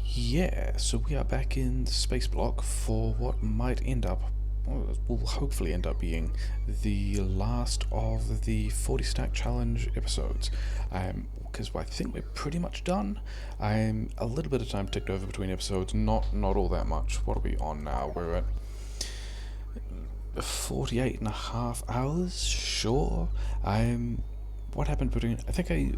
Yeah, so we are back in Spaceblock for what might end up, well, will hopefully end up being the last of the 40 stack challenge episodes. Because I think we're pretty much done. I'm a little bit of time ticked over between episodes, not all that much. What are we on now? We're at 48 and a half hours, sure. What happened between, I think I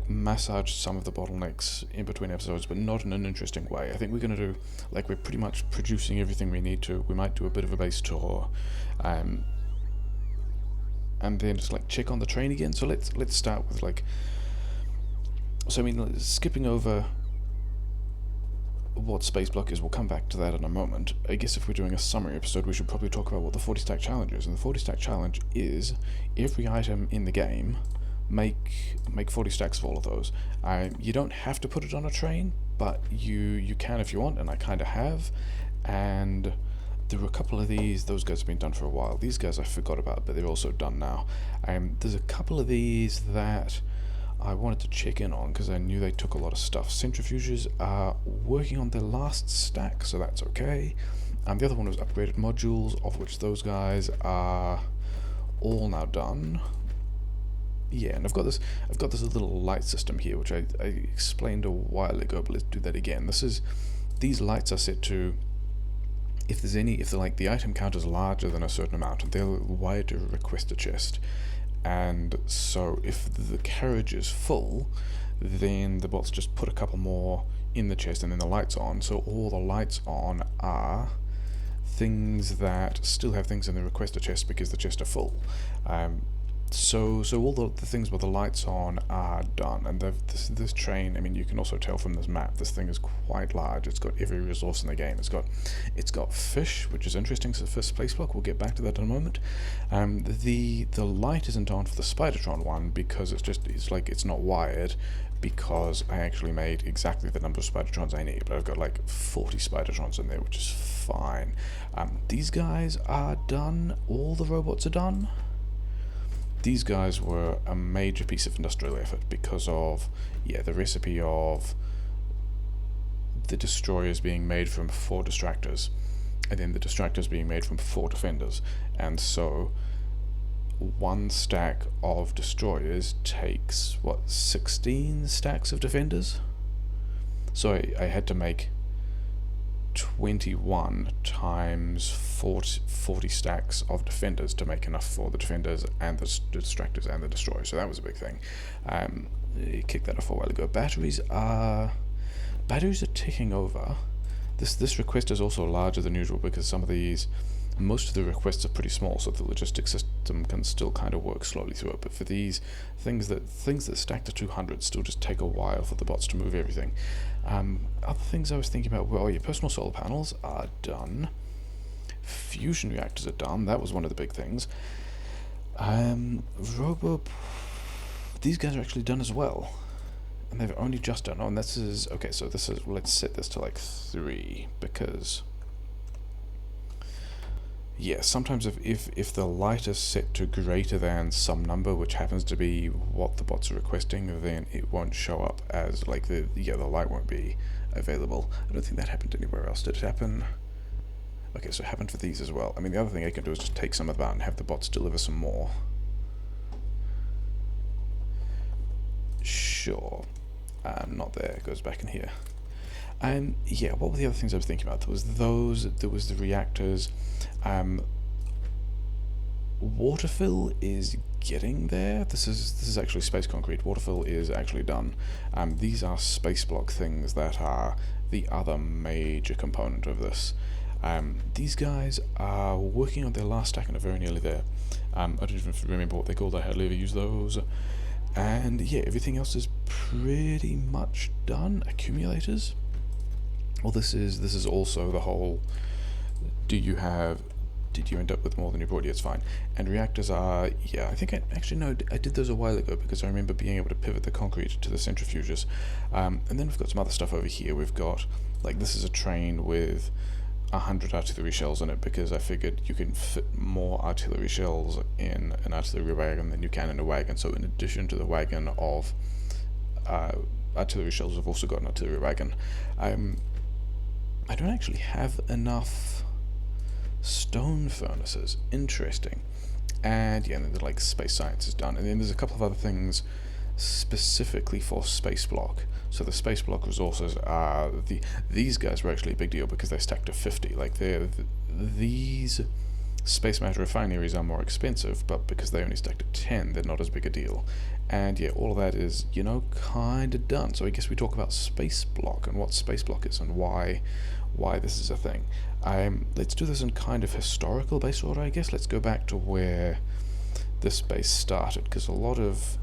massaged some of the bottlenecks in between episodes, but not in an interesting way. I think we're going to do, we're pretty much producing everything we need to. We might do a bit of a base tour, and then just check on the train again. So let's start with skipping over what Spaceblock is, we'll come back to that in a moment. I guess if we're doing a summary episode, we should probably talk about what the 40 stack challenge is. And the 40 stack challenge is every item in the game, make 40 stacks of all of those. You don't have to put it on a train, but you can if you want, and I kind of have. And there were a couple of these. Those guys have been done for a while. These guys I forgot about, but they're also done now. There's a couple of these that I wanted to check in on because I knew they took a lot of stuff. Centrifuges are working on their last stack, so that's okay. The other one was upgraded modules, of which those guys are all now done. Yeah, and I've got this little light system here, which I explained a while ago, but let's do that again. These lights are set to, if the item count is larger than a certain amount, they'll wire to request a chest. And so if the carriage is full, then the bots just put a couple more in the chest and then the lights on. So all the lights on are things that still have things in the requester chest because the chests are full. So all the things with the lights on are done, and this train, you can also tell from this map, this thing is quite large. It's got every resource in the game. It's got fish, which is interesting. So the first Spaceblock, we'll get back to that in a moment. The light isn't on for the Spidertron one because it's not wired, because I actually made exactly the number of Spidertrons I need, but I've got 40 Spidertrons in there, which is fine. These guys are done. All the robots are done. These guys were a major piece of industrial effort because of, the recipe of the destroyers being made from 4 distractors, and then the distractors being made from 4 defenders. And so, 1 stack of destroyers takes, 16 stacks of defenders? So I had to make 21 times 40 stacks of defenders to make enough for the defenders and the distractors and the destroyers. So that was a big thing. Kicked that off a while ago. Batteries are ticking over. This request is also larger than usual because most of the requests are pretty small, so the logistics system can still kind of work slowly through it. But for these things that stack to 200 still just take a while for the bots to move everything. Other things I was thinking about were, your personal solar panels are done. Fusion reactors are done. That was one of the big things. These guys are actually done as well. And they've only just done. Oh, and this is, okay, so let's set this to 3, because sometimes if the light is set to greater than some number, which happens to be what the bots are requesting, then it won't show up as the light won't be available. I don't think that happened anywhere else. Did it happen? Okay, so it happened for these as well. The other thing I can do is just take some of that and have the bots deliver some more. Sure. Not there. It goes back in here. What were the other things I was thinking about? There was the reactors. Waterfill is getting there. This is actually space concrete. Waterfill is actually done. These are Spaceblock things that are the other major component of this. These guys are working on their last stack and are very nearly there. I don't even remember what they're called. I hardly ever use those. And everything else is pretty much done. Accumulators. Well, this is also the whole, did you end up with more than you brought? Yeah, it's fine. And reactors are, I think I did those a while ago because I remember being able to pivot the concrete to the centrifuges. And then we've got some other stuff over here. We've got, this is a train with 100 artillery shells in it because I figured you can fit more artillery shells in an artillery wagon than you can in a wagon. So in addition to the wagon of artillery shells have also got an artillery wagon. I don't actually have enough stone furnaces. Interesting. And yeah, and then like space science is done. And then there's a couple of other things specifically for Spaceblock. So the Spaceblock resources are these guys were actually a big deal because they stacked to 50. Like these space matter refineries are more expensive, but because they only stacked at 10, they're not as big a deal. And yeah, all of that is, kind of done. So I guess we talk about Spaceblock and what Spaceblock is and why this is a thing. Let's do this in kind of historical base order, I guess. Let's go back to where this base started, because a lot of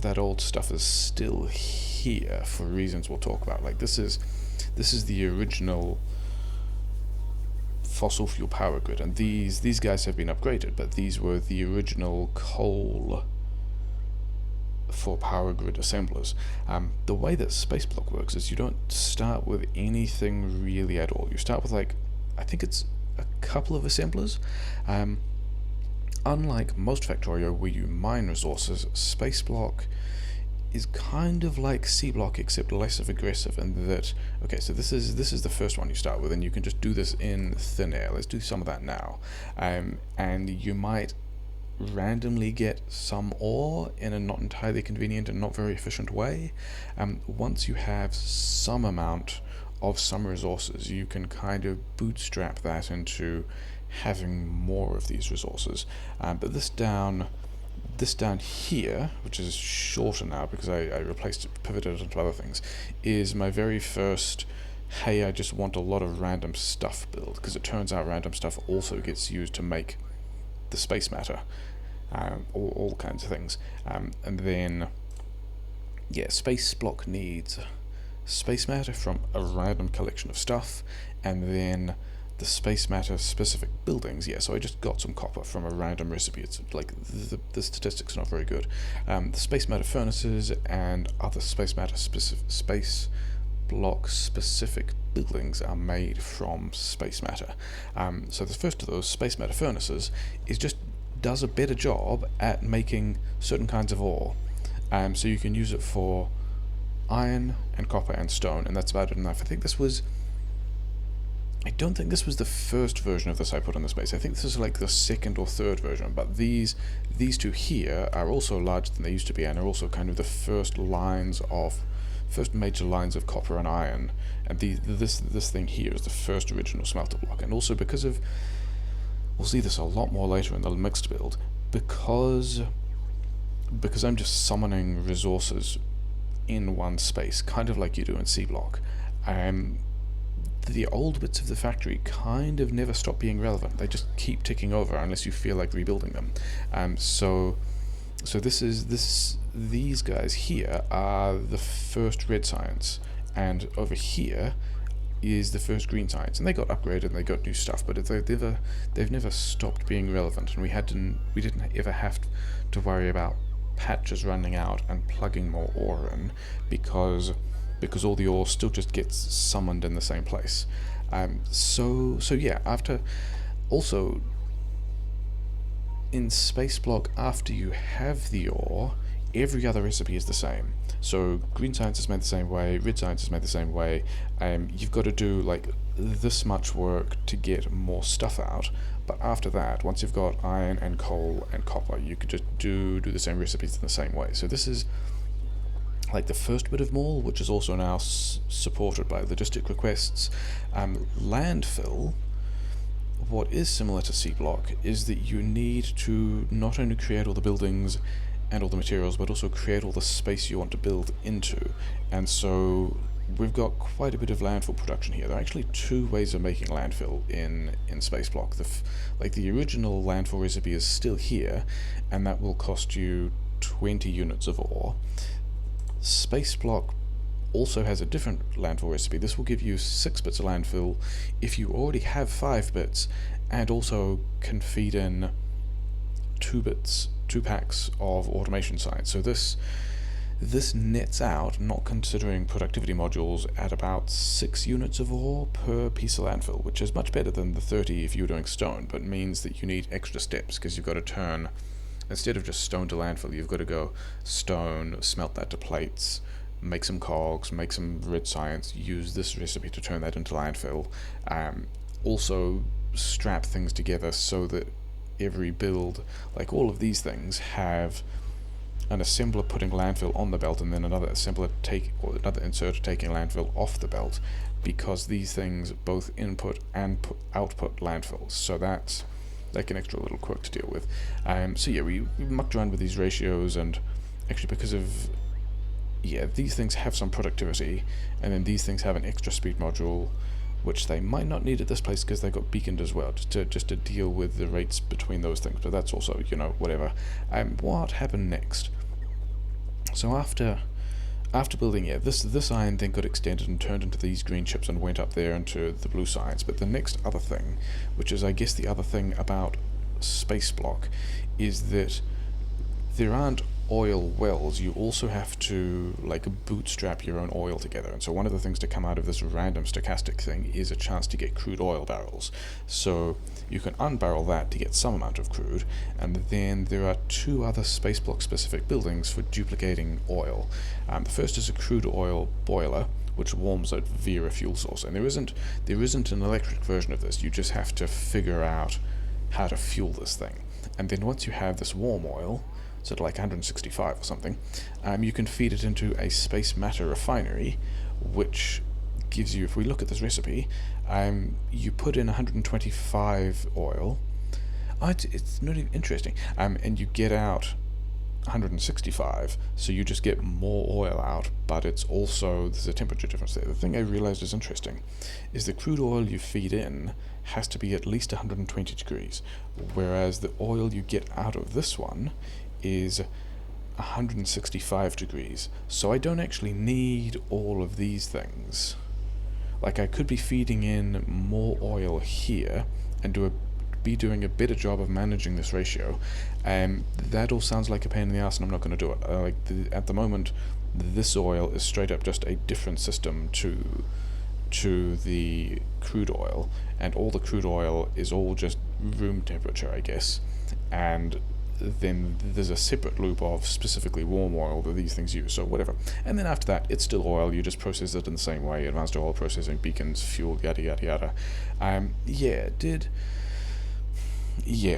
that old stuff is still here for reasons we'll talk about. Like this is the original fossil fuel power grid, and these guys have been upgraded, but these were the original coal for power grid assemblers. The way that Spaceblock works is you don't start with anything really at all. You start with I think it's a couple of assemblers. Unlike most Factorio where you mine resources, Spaceblock is kind of like C-Block except less of aggressive, and that, okay, so this is the first one you start with, and you can just do this in thin air. Let's do some of that now. And you might randomly get some ore in a not entirely convenient and not very efficient way. Once you have some amount of some resources, you can kind of bootstrap that into having more of these resources. But this down here, which is shorter now because I pivoted it into other things, is my very first, hey, I just want a lot of random stuff build, because it turns out random stuff also gets used to make the space matter, all kinds of things. And then, yeah, Spaceblock needs space matter from a random collection of stuff, and then the space matter specific buildings. Yeah, so I just got some copper from a random recipe. It's like the statistics are not very good. The space matter furnaces and other space matter space block specific buildings are made from space matter. So the first of those, space matter furnaces, does a better job at making certain kinds of ore. So you can use it for iron and copper and stone, and that's about enough. I don't think this was the first version of this I put on the space. I think this is like the second or third version, but these two here are also larger than they used to be, and are also kind of the first major lines of copper and iron. And this thing here is the first original smelter block. And also because of, we'll see this a lot more later in the mixed build, because I'm just summoning resources in one space, kind of like you do in C-Block. The old bits of the factory kind of never stop being relevant. They just keep ticking over unless you feel like rebuilding them. So these guys here are the first red science, and over here is the first green science, and they got upgraded and they got new stuff, but they've never stopped being relevant, and we didn't ever have to worry about patches running out and plugging more ore in, because all the ore still just gets summoned in the same place. So yeah, also in Spaceblock, after you have the ore, every other recipe is the same. So green science is made the same way, red science is made the same way. You've got to do like this much work to get more stuff out, but after that, once you've got iron and coal and copper, you could just do the same recipes in the same way. So this is like the first bit of Maul, which is also now supported by logistic requests. Landfill, what is similar to C-Block is that you need to not only create all the buildings and all the materials, but also create all the space you want to build into. And so we've got quite a bit of landfill production here. There are actually two ways of making landfill in Spaceblock. The original landfill recipe is still here, and that will cost you 20 units of ore. Spaceblock also has a different landfill recipe. This will give you 6 bits of landfill if you already have 5 bits, and also can feed in 2 packs of automation science. So this nets out, not considering productivity modules, at about 6 units of ore per piece of landfill, which is much better than the 30 if you were doing stone, but means that you need extra steps, because you've got to turn, instead of just stone to landfill, you've got to go stone, smelt that to plates, make some cogs, make some red science, use this recipe to turn that into landfill. Also strap things together so that every build, like all of these things, have an assembler putting landfill on the belt and then another assembler or another inserter taking landfill off the belt, because these things both input and output landfills. So that's like an extra little quirk to deal with. So yeah, we mucked around with these ratios, and actually because of these things have some productivity, and then these things have an extra speed module, which they might not need at this place because they got beaconed as well, just to deal with the rates between those things. But that's also, whatever. What happened next? So after building, this iron then got extended and turned into these green chips and went up there into the blue sides. But the next other thing, which is I guess the other thing about Spaceblock, is that there aren't oil wells. You also have to like bootstrap your own oil together, and so one of the things to come out of this random stochastic thing is a chance to get crude oil barrels. So you can unbarrel that to get some amount of crude, and then there are two other Spaceblock specific buildings for duplicating oil. The first is a crude oil boiler, which warms it via a fuel source, and there isn't an electric version of this. You just have to figure out how to fuel this thing, and then once you have this warm oil, so like 165 or something, you can feed it into a space matter refinery, which gives you, if we look at this recipe, you put in 125 oil. It's not even interesting, and you get out 165, so you just get more oil out, but it's also, there's a temperature difference there. The thing I realized is interesting is the crude oil you feed in has to be at least 120 degrees, whereas the oil you get out of this one is 165 degrees. So I don't actually need all of these things. Like, I could be feeding in more oil here and be doing a better job of managing this ratio, and that all sounds like a pain in the ass, and I'm not going to do it. At the moment, this oil is straight up just a different system to the crude oil, and all the crude oil is all just room temperature, I guess, and then there's a separate loop of specifically warm oil that these things use, so whatever. And then after that, it's still oil, you just process it in the same way, advanced oil processing, beacons, fuel, yada yada yada.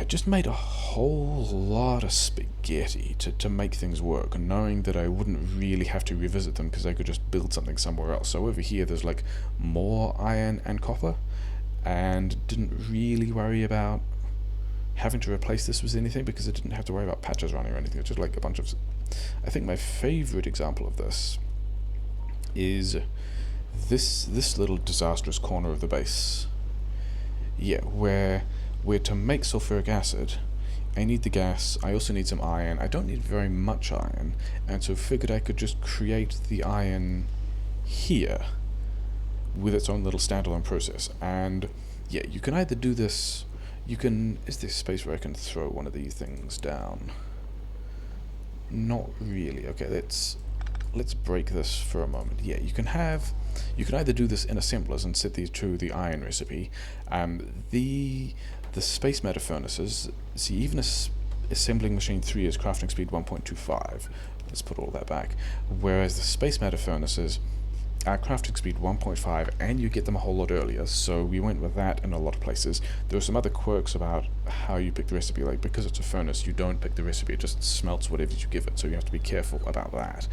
Just made a whole lot of spaghetti to make things work, knowing that I wouldn't really have to revisit them because I could just build something somewhere else. So over here there's like more iron and copper, and didn't really worry about having to replace this with anything because I didn't have to worry about patches running or anything. It's just like a bunch of... I think my favourite example of this is this little disastrous corner of the base. Where to make sulfuric acid, I need the gas, I also need some iron. I don't need very much iron, and so figured I could just create the iron here with its own little standalone process. And you can either do this... is there space where I can throw one of these things down? Not really. Okay, let's break this for a moment. You can either do this in assemblers and set these to the iron recipe. The space matter furnaces, see, even assembling machine 3 is crafting speed 1.25. Let's put all that back. Whereas the space matter furnaces are crafting speed 1.5, and you get them a whole lot earlier, so we went with that in a lot of places. There were some other quirks about how you pick the recipe, like because it's a furnace, you don't pick the recipe, it just smelts whatever you give it, so you have to be careful about that.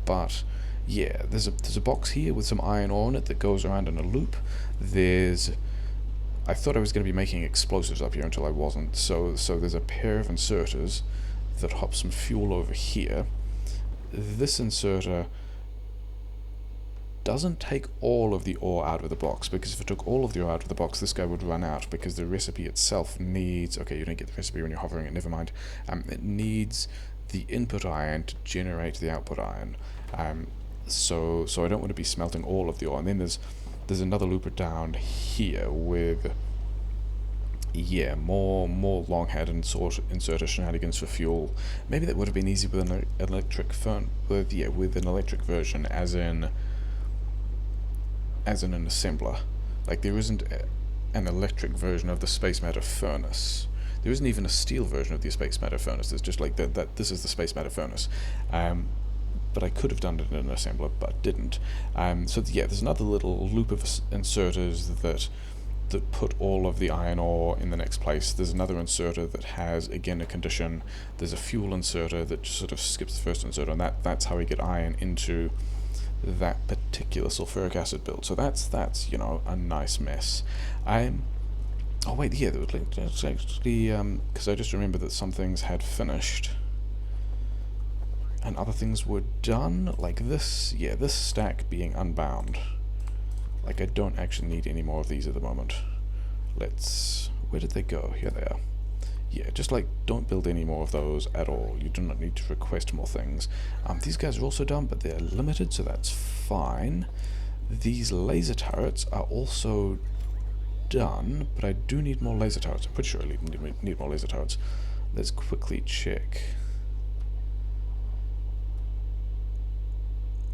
But there's a box here with some iron ore in it that goes around in a loop. I thought I was going to be making explosives up here until I wasn't, so there's a pair of inserters that hop some fuel over here. This inserter doesn't take all of the ore out of the box, because if it took all of the ore out of the box, this guy would run out, because the recipe itself needs... Okay, you don't get the recipe when you're hovering it, never mind. It needs the input iron to generate the output iron. So I don't want to be smelting all of the ore. And then there's another looper down here with... more long-head and inserter shenanigans for fuel. Maybe that would have been easy with an electric with an electric version, as in an assembler. Like, there isn't an electric version of the space matter furnace. There isn't even a steel version of the space matter furnace. It's just like that. This is the space matter furnace. but I could have done it in an assembler, but didn't. So yeah, there's another little loop of inserters that put all of the iron ore in the next place. There's another inserter that has, again, a condition. There's a fuel inserter that just sort of skips the first inserter, and that's how we get iron into that particular sulfuric acid build. So that's you know, a nice mess. Oh wait, yeah, it's actually, because I just remember that some things had finished and other things were done, like this. Yeah, this stack being unbound. Like, I don't actually need any more of these at the moment. Where did they go? Here they are. Yeah, just like, don't build any more of those at all. You do not need to request more things. These guys are also done, but they're limited, so that's fine. These laser turrets are also done, but I do need more laser turrets. I'm pretty sure I need more laser turrets. Let's quickly check.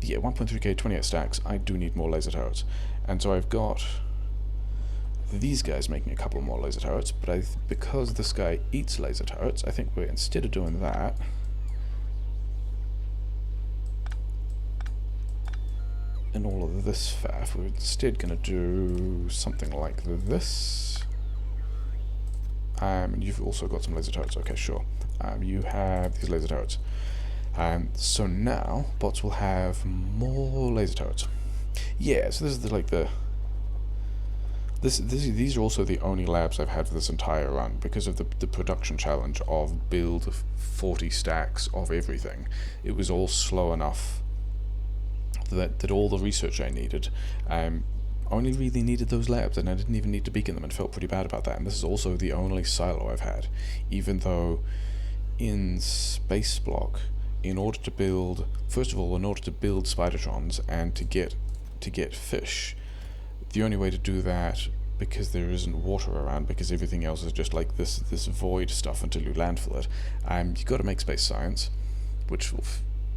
Yeah, 1.3k, 28 stacks. I do need more laser turrets. And so I've got these guys making a couple more laser turrets, but because this guy eats laser turrets, I think we're, instead of doing that, and all of this faff, we're instead going to do something like this. And you've also got some laser turrets. Okay, sure. You have these laser turrets. So now bots will have more laser turrets. Yeah, so this is these are also the only labs I've had for this entire run because of the production challenge of build 40 stacks of everything. It was all slow enough that all the research I needed only really needed those labs, and I didn't even need to beacon them, and felt pretty bad about that. And this is also the only silo I've had, even though in Spaceblock, in order to build, first of all, in order to build Spidertrons and to get fish, the only way to do that, because there isn't water around, because everything else is just like this void stuff until you landfill it, you've got to make space science, which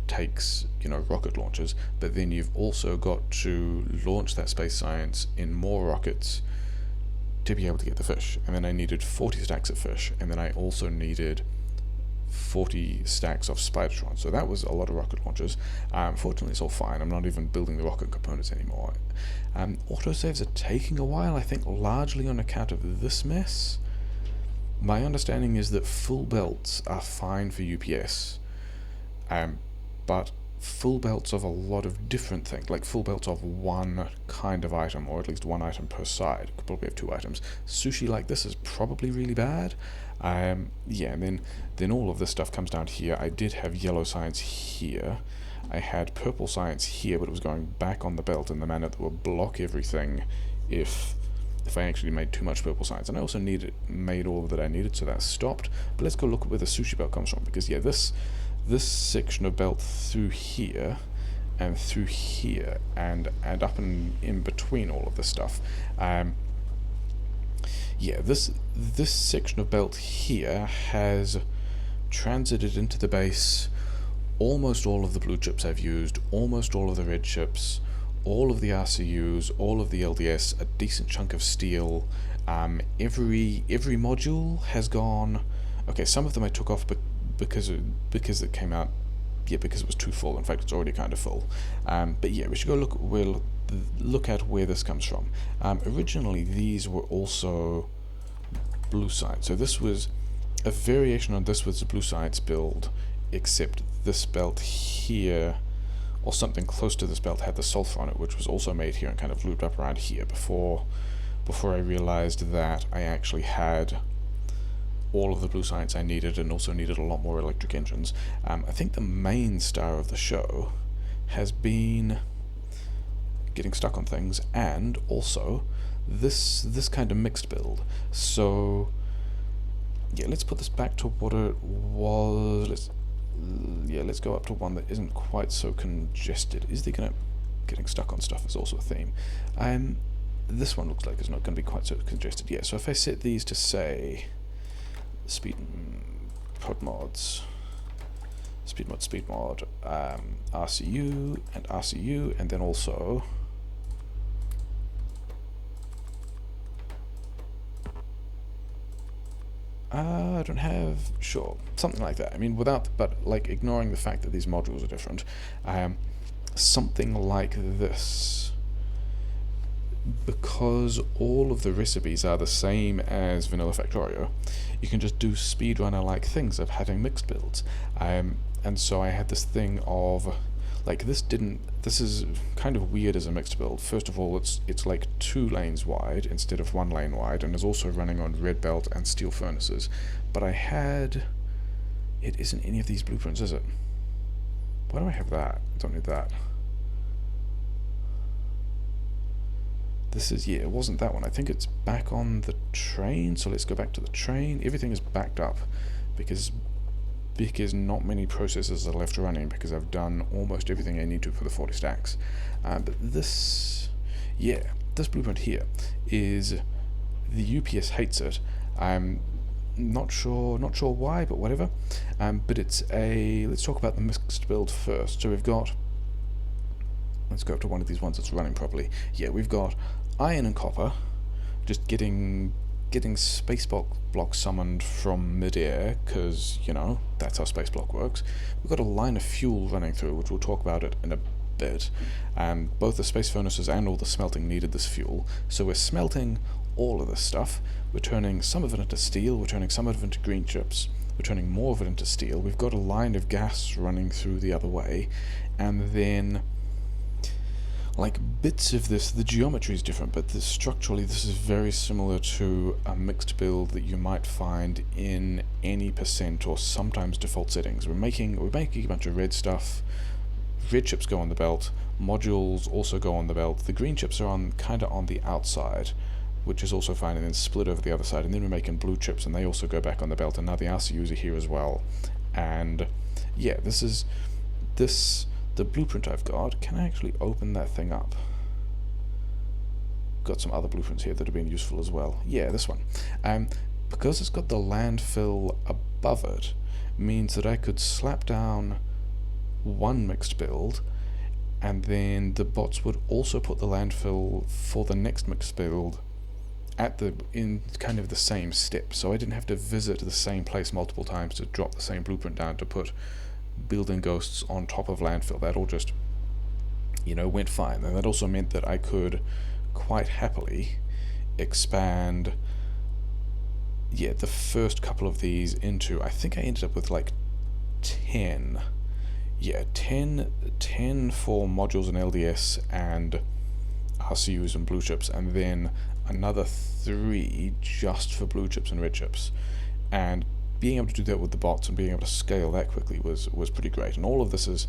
takes, you know, rocket launches, but then you've also got to launch that space science in more rockets to be able to get the fish. And then I needed 40 stacks of fish, and then I also needed 40 stacks of Spidertrons, so that was a lot of rocket launches. Fortunately, it's all fine. I'm not even building the rocket components anymore. Autosaves are taking a while, I think largely on account of this mess. My understanding is that full belts are fine for UPS, but full belts of a lot of different things, like full belts of one kind of item, or at least one item per side, could probably have 2 items. Sushi like this is probably really bad. Yeah, and then all of this stuff comes down here. I did have yellow science here. I had purple science here, but it was going back on the belt in the manner that would block everything if I actually made too much purple science. And I also made all that I needed, so that stopped. But let's go look at where the sushi belt comes from, because yeah, this section of belt through here and through here and up and in between all of this stuff, yeah, this section of belt here has transited into the base almost all of the blue chips I've used, almost all of the red chips, all of the RCUs, all of the LDS, a decent chunk of steel. Every module has gone. Okay, some of them I took off because it came out, yeah, because it was too full. In fact, it's already kind of full. But yeah, we should go look at where this comes from. Originally, these were also blue science. So this was a variation on this was the blue science build, except this belt here, or something close to this belt, had the sulfur on it, which was also made here and kind of looped up around here before I realized that I actually had all of the blue science I needed, and also needed a lot more electric engines. I think the main star of the show has been getting stuck on things, and also this kind of mixed build. So yeah, let's put this back to what it was. Let's go up to one that isn't quite so congested. Getting stuck on stuff is also a theme. This one looks like it's not going to be quite so congested. Yeah, so if I set these to say speed mod, RCU and RCU, and then also I don't have? Sure, something like that. I mean, but like ignoring the fact that these modules are different, something like this. Because all of the recipes are the same as Vanilla Factorio, you can just do speedrunner-like things of having mixed builds. And so I had this thing of, like, this is kind of weird as a mixed build. First of all, it's like 2 lanes wide instead of 1 lane wide, and is also running on red belt and steel furnaces. But it isn't any of these blueprints, is it? Why do I have that? I don't need that. This is, yeah, it wasn't that one. I think it's back on the train, so let's go back to the train. Everything is backed up because not many processes are left running because I've done almost everything I need to for the 40 stacks. But this blueprint here is, the UPS hates it. I'm not sure why, but whatever. But let's talk about the mixed build first. So we've got, let's go up to one of these ones that's running properly. Yeah, we've got iron and copper, just getting Spaceblock summoned from mid-air, because, you know, that's how Spaceblock works. We've got a line of fuel running through, which we'll talk about it in a bit. Both the space furnaces and all the smelting needed this fuel, so we're smelting all of this stuff. We're turning some of it into steel, we're turning some of it into green chips, we're turning more of it into steel. We've got a line of gas running through the other way, and then, like, bits of this, the geometry is different, but structurally this is very similar to a mixed build that you might find in any percent or sometimes default settings. We're making a bunch of red stuff. Red chips go on the belt, modules also go on the belt. The green chips are kinda on the outside, which is also fine, and then split over the other side, and then we're making blue chips and they also go back on the belt, and now the RCUs are here as well. And yeah, the blueprint I've got, can I actually open that thing up? Got some other blueprints here that have been useful as well. Yeah, this one. Because it's got the landfill above it, means that I could slap down one mixed build, and then the bots would also put the landfill for the next mixed build in kind of the same step, so I didn't have to visit the same place multiple times to drop the same blueprint down to put building ghosts on top of landfill. That all just, you know, went fine. And that also meant that I could quite happily expand, yeah, the first couple of these into, I think I ended up with like 10 for modules and LDS and RCUs and blue chips, and then another 3 just for blue chips and red chips. And being able to do that with the bots and being able to scale that quickly was pretty great. And all of this is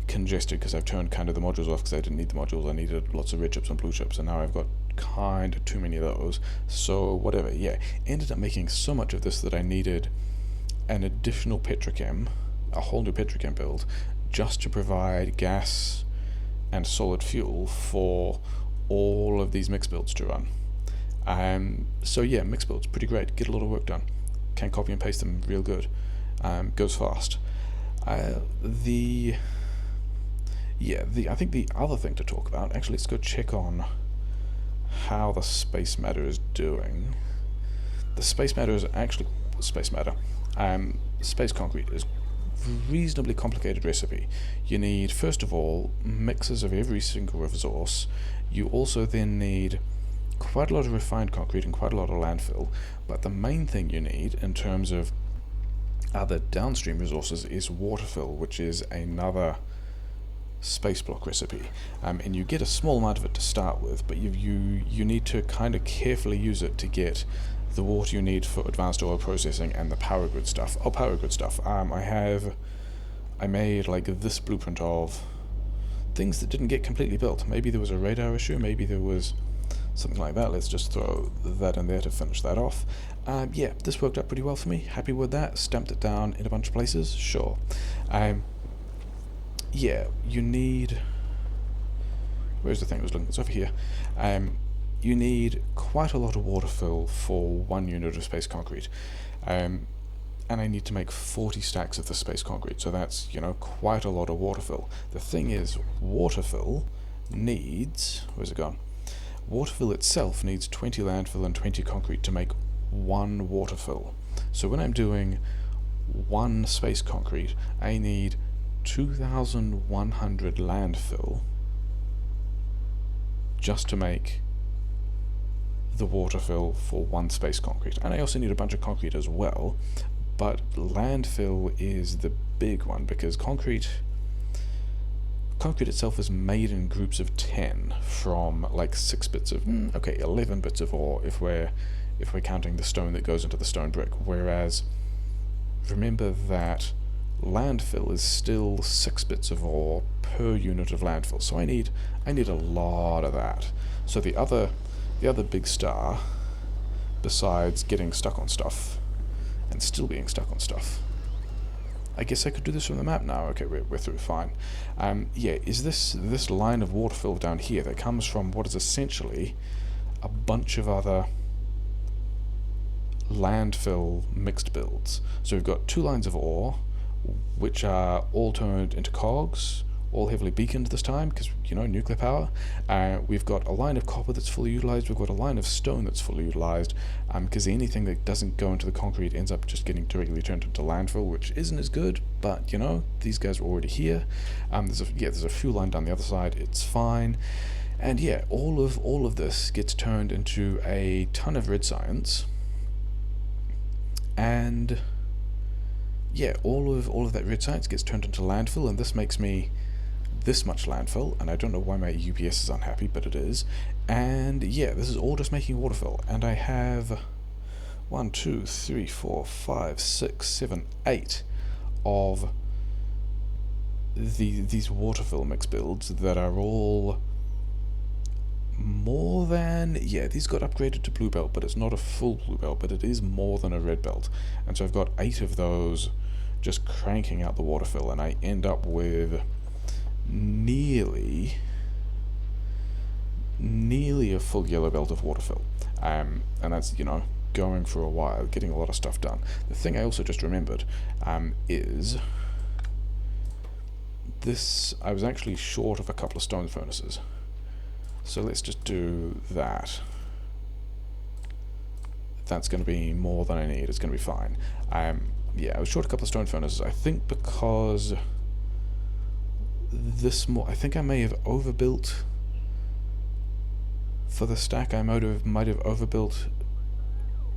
congested because I've turned kind of the modules off because I didn't need the modules. I needed lots of red chips and blue chips, and now I've got kind of too many of those. So whatever, yeah. Ended up making so much of this that I needed an additional petrochem, a whole new petrochem build, just to provide gas and solid fuel for all of these mixed builds to run. So yeah, mixed builds, pretty great. Get a lot of work done. Can copy and paste them real good. Goes fast. I think the other thing to talk about, actually, let's go check on how the space matter is doing. The space matter is actually space concrete is reasonably complicated recipe. You need, first of all, mixes of every single resource. You also then need quite a lot of refined concrete and quite a lot of landfill, but the main thing you need in terms of other downstream resources is waterfill, which is another Spaceblock recipe, and you get a small amount of it to start with, but you need to kind of carefully use it to get the water you need for advanced oil processing and the power grid stuff. I made like this blueprint of things that didn't get completely built. Maybe there was a radar issue, maybe there was something like that. Let's just throw that in there to finish that off. Yeah, this worked out pretty well for me. Happy with that. Stamped it down in a bunch of places. Sure. Yeah, you need... Where's the thing I was looking? It's over here. You need quite a lot of waterfill for 1 unit of space concrete. And I need to make 40 stacks of the space concrete, so that's, you know, quite a lot of waterfill. The thing is, waterfill needs... Where's it gone? Waterfill itself needs 20 landfill and 20 concrete to make 1 waterfill. So when I'm doing one space concrete, I need 2,100 landfill just to make the water fill for one space concrete. And I also need a bunch of concrete as well, but landfill is the big one because concrete itself is made in groups of 10 from like 6 bits of 11 bits of ore if we're counting the stone that goes into the stone brick, whereas remember that landfill is still 6 bits of ore per unit of landfill, so I need a lot of that. So the other big star, besides getting stuck on stuff and still being stuck on stuff, I guess I could do this from the map now. Okay, we're through, fine. Is this line of water fill down here that comes from what is essentially a bunch of other landfill mixed builds. So we've got 2 lines of ore, which are all turned into cogs, all heavily beaconed this time, because, nuclear power. We've got a line of copper that's fully utilised, we've got a line of stone that's fully utilised, because anything that doesn't go into the concrete ends up just getting directly turned into landfill, which isn't as good, but, these guys are already here. There's a fuel line down the other side, it's fine. And yeah, all of this gets turned into a ton of red science, and yeah, all of that red science gets turned into landfill, and this makes me this much landfill, and I don't know why my UPS is unhappy, but it is. And yeah, this is all just making water fill, and I have 1, 2, 3, 4, 5, 6, 7, 8 of these water fill mix builds that are all more than, these got upgraded to blue belt, but it's not a full blue belt, but it is more than a red belt. And so I've got 8 of those just cranking out the water fill, and I end up with nearly a full yellow belt of water fill. And that's, going for a while, getting a lot of stuff done. The thing I also just remembered is this, I was actually short of a couple of stone furnaces. So let's just do that. That's going to be more than I need. It's going to be fine. I was short a couple of stone furnaces. I think because I think I may have overbuilt for the stack. I might have overbuilt.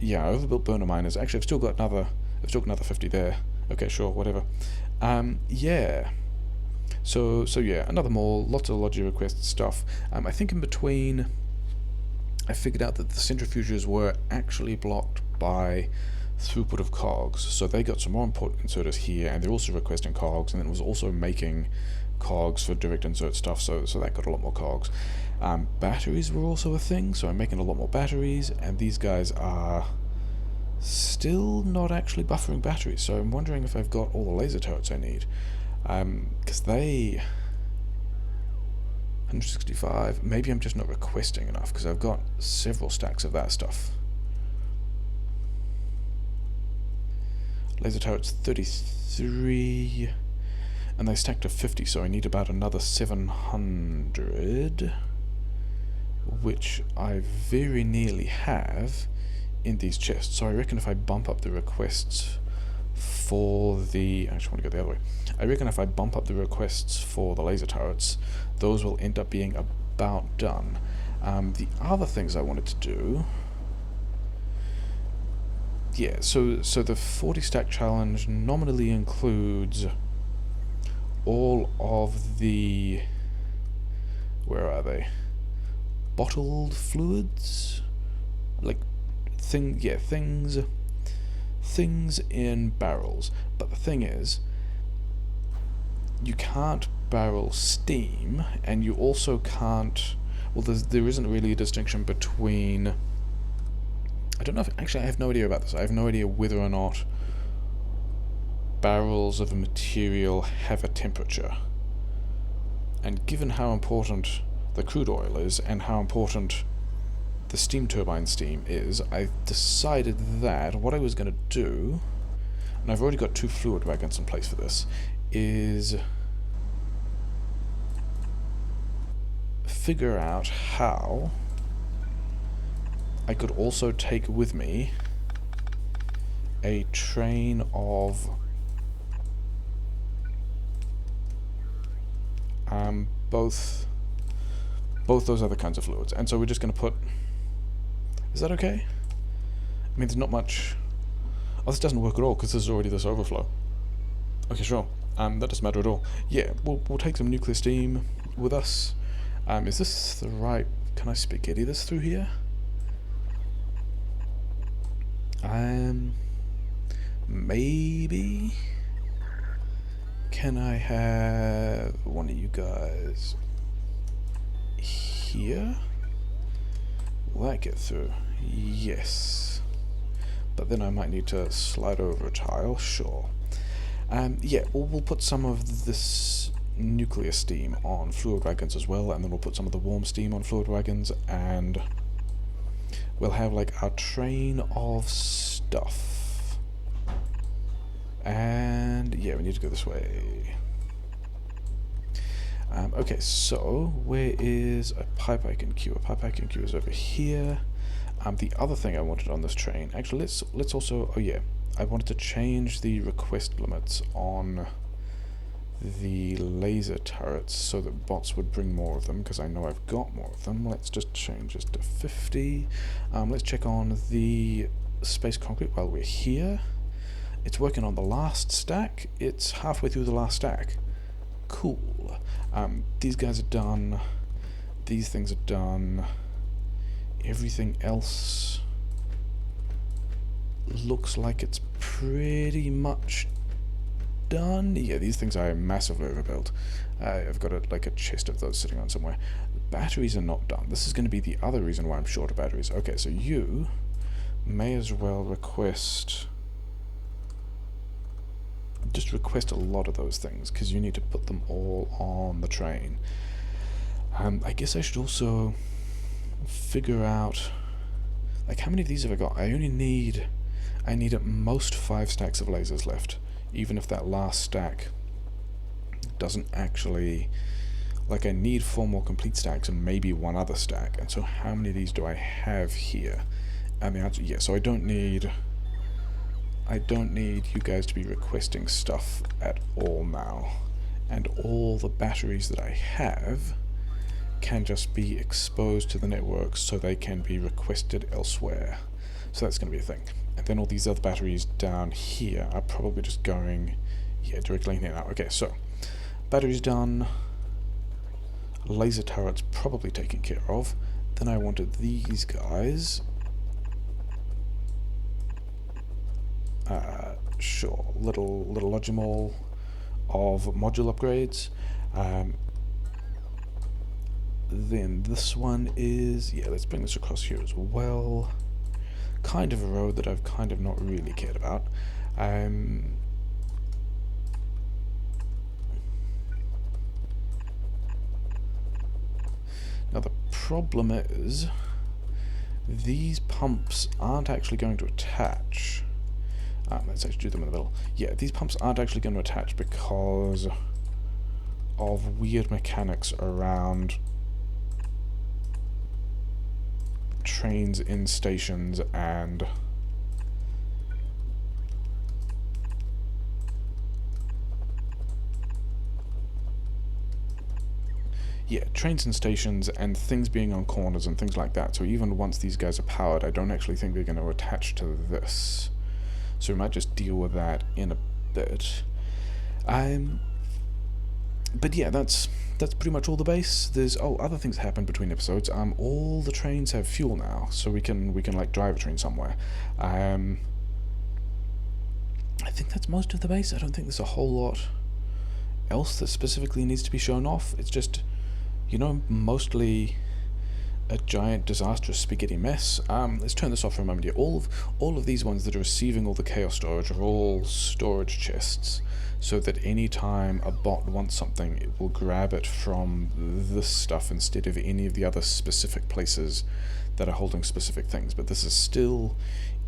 Yeah, I overbuilt burner miners. Actually, I've still got another 50 there. Okay, sure, whatever. So yeah, another mall, lots of logi request stuff. I think in between, I figured out that the centrifuges were actually blocked by throughput of cogs, so they got some more input inserters here, and they're also requesting cogs, and then it was also making cogs for direct insert stuff, so that got a lot more cogs. Batteries were also a thing, so I'm making a lot more batteries, and these guys are still not actually buffering batteries, so I'm wondering if I've got all the laser turrets I need. Because they 165, maybe I'm just not requesting enough, because I've got several stacks of that stuff. Laser turrets 33, and they stacked to 50, so I need about another 700, which I very nearly have in these chests. So I reckon if I bump up the requests for the, I just want to go the other way. I reckon if I bump up the requests for the laser turrets, those will end up being about done. The other things I wanted to do, so the 40 stack challenge nominally includes all of the, where are they? Bottled fluids, like things in barrels. But the thing is, you can't barrel steam, and you also can't, well, there isn't really a distinction between, I don't know if, actually I have no idea about this. I have no idea whether or not barrels of a material have a temperature. And given how important the crude oil is, and how important the steam turbine steam is, I decided that what I was going to do, and I've already got 2 fluid wagons in place for this, is figure out how I could also take with me a train of both those other kinds of fluids. And so we're just going to put... Is that okay? I mean, there's not much... Oh, this doesn't work at all, because there's already this overflow. Okay, sure. That doesn't matter at all. Yeah, we'll take some nuclear steam with us. Is this the right... Can I spaghetti this through here? Maybe... Can I have one of you guys here? Will that get through? Yes. But then I might need to slide over a tile, sure. Yeah, we'll put some of this nuclear steam on fluid wagons as well, and then we'll put some of the warm steam on fluid wagons, and we'll have like our train of stuff. And yeah, we need to go this way. Okay, so where is a pipe I can queue? A pipe I can queue is over here. The other thing I wanted on this train, actually, let's also, oh yeah, I wanted to change the request limits on the laser turrets so that bots would bring more of them, because I know I've got more of them. Let's just change this to 50. Let's check on the space concrete while we're here. It's working on the last stack. It's halfway through the last stack. Cool. These guys are done. These things are done. Everything else looks like it's pretty much done. Yeah, these things are massively overbuilt. I've got like a chest of those sitting on somewhere. Batteries are not done. This is going to be the other reason why I'm short of batteries. Okay, so you may as well request... Just request a lot of those things, because you need to put them all on the train. I guess I should also figure out, like, how many of these have I got? I need at most 5 stacks of lasers left, even if that last stack doesn't actually, like, I need 4 more complete stacks and maybe 1 other stack. And so how many of these do I have here? And the answer, yeah, so I don't need you guys to be requesting stuff at all now. And all the batteries that I have can just be exposed to the network so they can be requested elsewhere. So that's going to be a thing. And then all these other batteries down here are probably just going, yeah, directly in here now. Okay, so batteries done. Laser turrets probably taken care of. Then I wanted these guys. Sure, little Logimol of module upgrades. Then this one is, yeah, let's bring this across here as well. Kind of a road that I've kind of not really cared about. Now the problem is, these pumps aren't actually going to attach. Let's actually do them in the middle. Yeah, these pumps aren't actually going to attach because of weird mechanics around trains in stations and yeah, trains and stations and things being on corners and things like that. So even once these guys are powered, I don't actually think they're going to attach to this. So we might just deal with that in a bit. But yeah, that's pretty much all the base. There's other things happen between episodes. All the trains have fuel now, so we can like drive a train somewhere. I think that's most of the base. I don't think there's a whole lot else that specifically needs to be shown off. It's just, you know, mostly a giant disastrous spaghetti mess. Let's turn this off for a moment here. All of these ones that are receiving all the chaos storage are all storage chests, so that any time a bot wants something, it will grab it from this stuff instead of any of the other specific places that are holding specific things. But this is still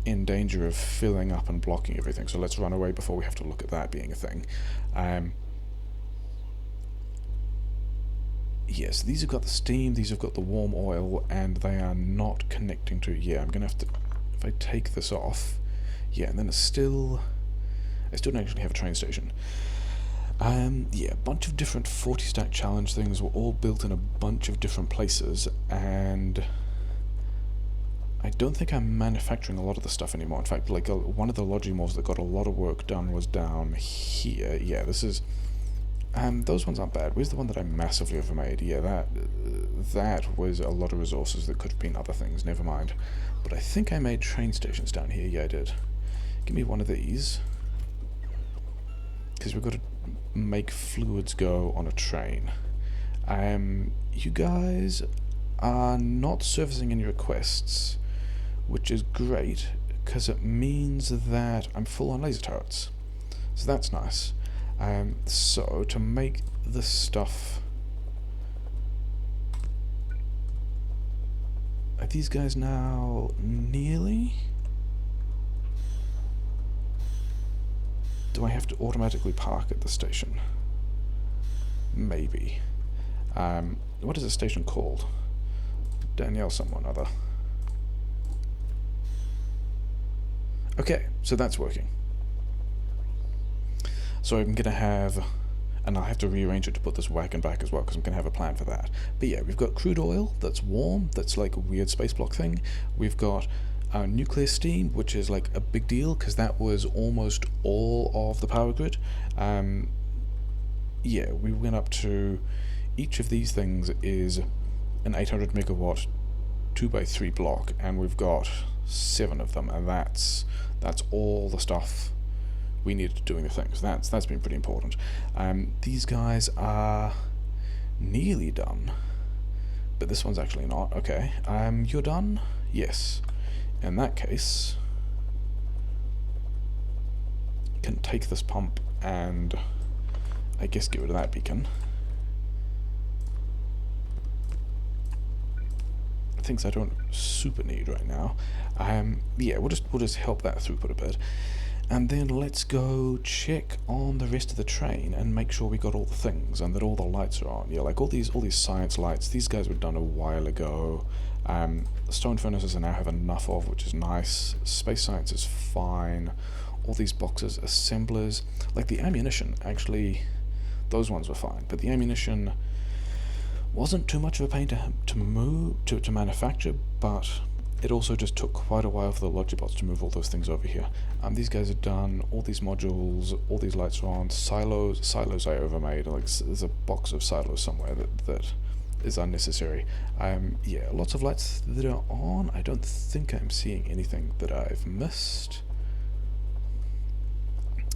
in danger of filling up and blocking everything, so let's run away before we have to look at that being a thing. Yes, these have got the steam, these have got the warm oil, and they are not connecting to... Yeah, I'm going to have to... If I take this off, Yeah, and then I still don't actually have a train station. Yeah, a bunch of different 40 stack challenge things were all built in a bunch of different places, and I don't think I'm manufacturing a lot of the stuff anymore. In fact, like one of the Logimorphs that got a lot of work done was down here. Yeah, this is... those ones aren't bad. Where's the one that I massively overmade? Yeah, that was a lot of resources that could have been other things, never mind. But I think I made train stations down here. Yeah, I did. Give me one of these. Because we've got to make fluids go on a train. You guys are not servicing any requests, which is great, because it means that I'm full on laser turrets. So that's nice. So, to make this stuff... Are these guys now nearly? Do I have to automatically park at the station? Maybe. What is the station called? Danielle someone or other. Okay, so that's working. So I'm going to have... And I'll have to rearrange it to put this wagon back as well, because I'm going to have a plan for that. But yeah, we've got crude oil that's warm, that's like a weird Spaceblock thing. We've got nuclear steam, which is like a big deal, because that was almost all of the power grid. Yeah, we went up to... Each of these things is an 800 megawatt 2x3 block, and we've got 7 of them, and that's all the stuff we needed doing the things. That's been pretty important. These guys are nearly done, but this one's actually not. Okay, you're done? Yes. In that case, can take this pump and I guess get rid of that beacon. Things I don't super need right now. Yeah, we'll just help that throughput a bit. And then let's go check on the rest of the train and make sure we got all the things and that all the lights are on. Yeah, like all these science lights, these guys were done a while ago. Stone furnaces I now have enough of, which is nice. Space science is fine. All these boxes, assemblers, like the ammunition, actually, those ones were fine. But the ammunition wasn't too much of a pain to manufacture, but it also just took quite a while for the Logibots to move all those things over here. These guys are done, all these modules, all these lights are on. Silos I overmade, like there's a box of silos somewhere that is unnecessary. Yeah, lots of lights that are on. I don't think I'm seeing anything that I've missed.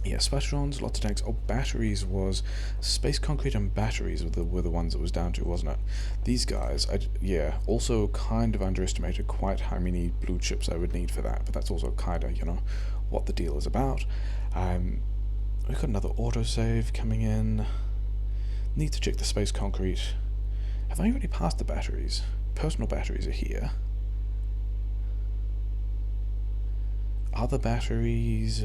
Yeah, spatrons, lots of tanks. Oh, batteries was... Space concrete and batteries were the ones it was down to, wasn't it? These guys, yeah, also kind of underestimated quite how many blue chips I would need for that, but that's also kind of, you know, what the deal is about. We've got another autosave coming in. Need to check the space concrete. Have I already passed the batteries? Personal batteries are here. Other batteries...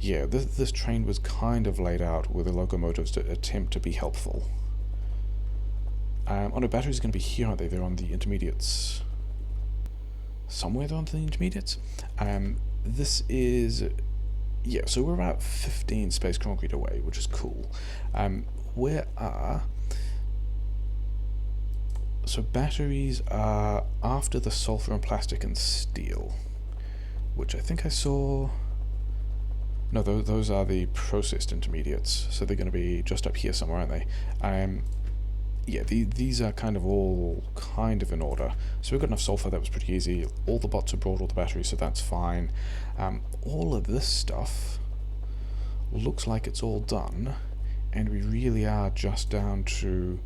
Yeah, this train was kind of laid out with the locomotives to attempt to be helpful. Oh no, batteries are going to be here, aren't they? They're on the intermediates. Somewhere they're on the intermediates. This is... Yeah, so we're about 15 space concrete away, which is cool. Where are... So batteries are after the sulfur and plastic and steel, which I think I saw... No, those are the processed intermediates, so they're going to be just up here somewhere, aren't they? Yeah, these are kind of all kind of in order. So we've got enough sulfur, that was pretty easy. All the bots have brought all the batteries, so that's fine. All of this stuff looks like it's all done, and we really are just down to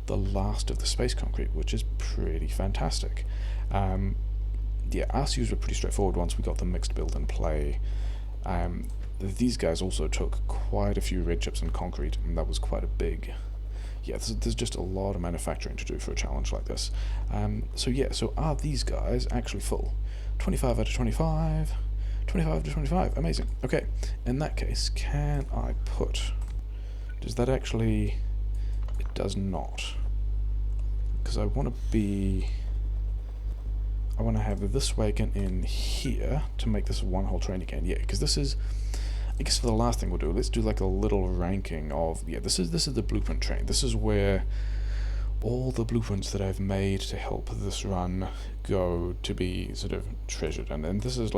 the last of the space concrete, which is pretty fantastic. Yeah, RCUs were pretty straightforward once we got the mixed build in play. These guys also took quite a few red chips and concrete, and that was quite a big... Yeah, there's just a lot of manufacturing to do for a challenge like this. So yeah, so are these guys actually full? 25 out of 25, 25 out of 25, amazing. Okay, in that case, can I put... Does that actually... It does not. Because I want to be... I want to have this wagon in here to make this one whole train again. Yeah, because this is, I guess for the last thing we'll do, let's do like a little ranking of, yeah, this is the blueprint train. This is where all the blueprints that I've made to help this run go to be sort of treasured. And then this is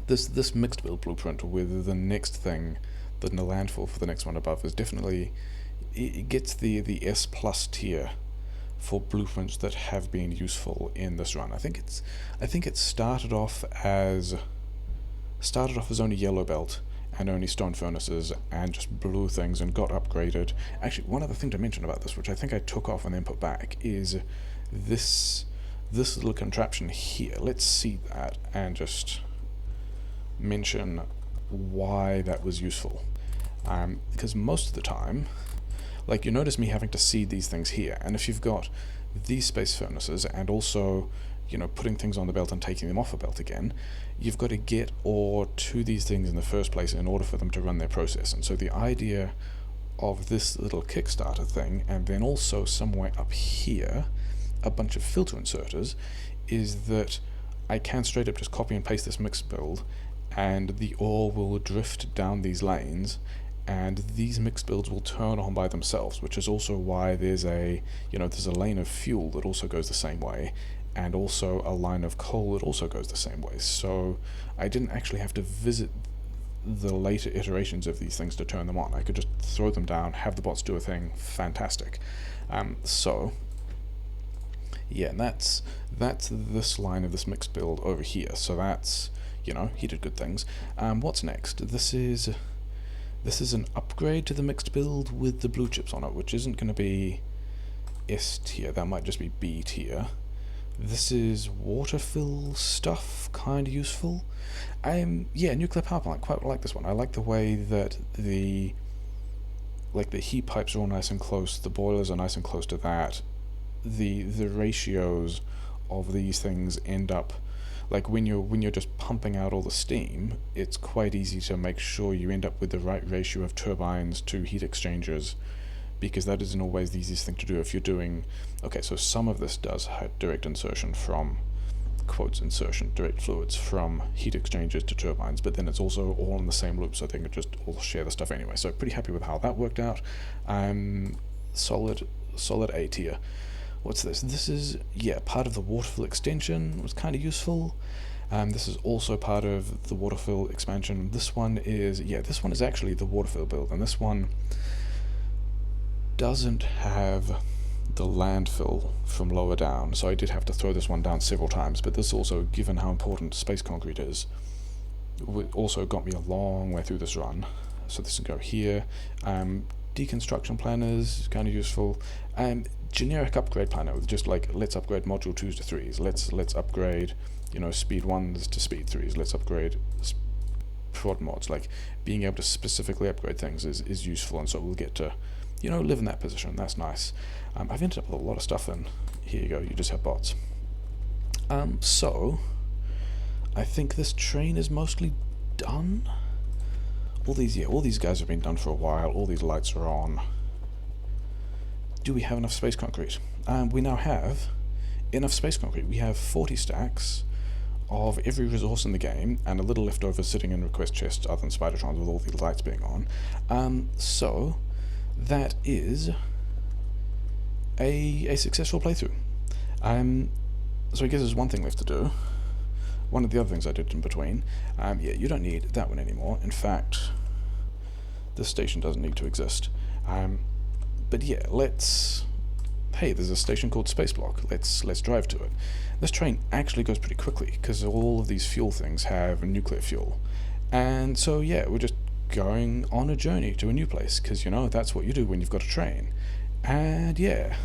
this mixed build blueprint with the next thing, the landfill for the next one above, is definitely, it gets the S plus tier for blueprints that have been useful in this run. I think it started off as only yellow belt and only stone furnaces and just blew things and got upgraded. Actually, one other thing to mention about this, which I think I took off and then put back, is this little contraption here. Let's see that and just mention why that was useful. Because most of the time, like, you notice me having to seed these things here, and if you've got these space furnaces and also, you know, putting things on the belt and taking them off a belt again, you've got to get ore to these things in the first place in order for them to run their process. And so the idea of this little Kickstarter thing, and then also somewhere up here a bunch of filter inserters, is that I can straight up just copy and paste this mixed build, and the ore will drift down these lanes, and these mixed builds will turn on by themselves, which is also why there's a lane of fuel that also goes the same way, and also a line of coal that also goes the same way. So I didn't actually have to visit the later iterations of these things to turn them on. I could just throw them down, have the bots do a thing, fantastic. So yeah, and that's this line of this mixed build over here. So that's, you know, he did good things. What's next? This is an upgrade to the mixed build with the blue chips on it, which isn't going to be S tier, that might just be B tier. This is water fill stuff, kind of useful. Yeah, nuclear power plant, quite like this one. I like the way that the heat pipes are all nice and close, the boilers are nice and close to that. The ratios of these things end up, like when you're just pumping out all the steam, it's quite easy to make sure you end up with the right ratio of turbines to heat exchangers, because that isn't always the easiest thing to do if you're doing, okay, so some of this does have direct insertion from, quotes insertion, direct fluids from heat exchangers to turbines, but then it's also all in the same loop, so they can just all share the stuff anyway. So pretty happy with how that worked out. Solid A tier. What's this? This is, yeah, part of the waterfill extension. It was kind of useful. This is also part of the waterfill expansion. This one is actually the waterfill build, and this one doesn't have the landfill from lower down, so I did have to throw this one down several times, but this also, given how important space concrete is, also got me a long way through this run. So this can go here. Deconstruction planners, kind of useful. Generic upgrade planner with just like, let's upgrade module 2s to 3s, let's upgrade, you know, speed 1s to speed 3s, let's upgrade prod mods. Like, being able to specifically upgrade things is useful, and so we'll get to, you know, live in that position. That's nice. I've ended up with a lot of stuff, and here you go, you just have bots. So I think this train is mostly done. All these guys have been done for a while, all these lights are on. Do we have enough space concrete? We now have enough space concrete. We have 40 stacks of every resource in the game, and a little left over sitting in request chests other than Spidertrons with all these lights being on. So that is a successful playthrough. So I guess there's one thing left to do. One of the other things I did in between, yeah, you don't need that one anymore. In fact, this station doesn't need to exist. But yeah, hey, there's a station called Spaceblock. Let's drive to it. This train actually goes pretty quickly because all of these fuel things have nuclear fuel, and so yeah, we're just going on a journey to a new place, because, you know, that's what you do when you've got a train. And yeah,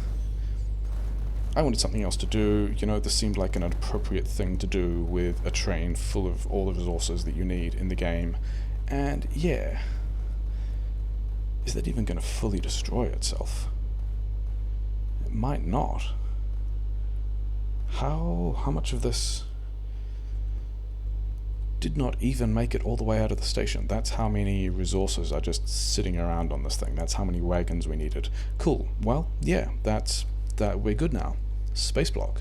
I wanted something else to do. You know, this seemed like an appropriate thing to do with a train full of all the resources that you need in the game. And yeah, is that even going to fully destroy itself? It might not. How much of this did not even make it all the way out of the station? That's how many resources are just sitting around on this thing. That's how many wagons we needed. Cool. Well, yeah, that we're good now. Spaceblock.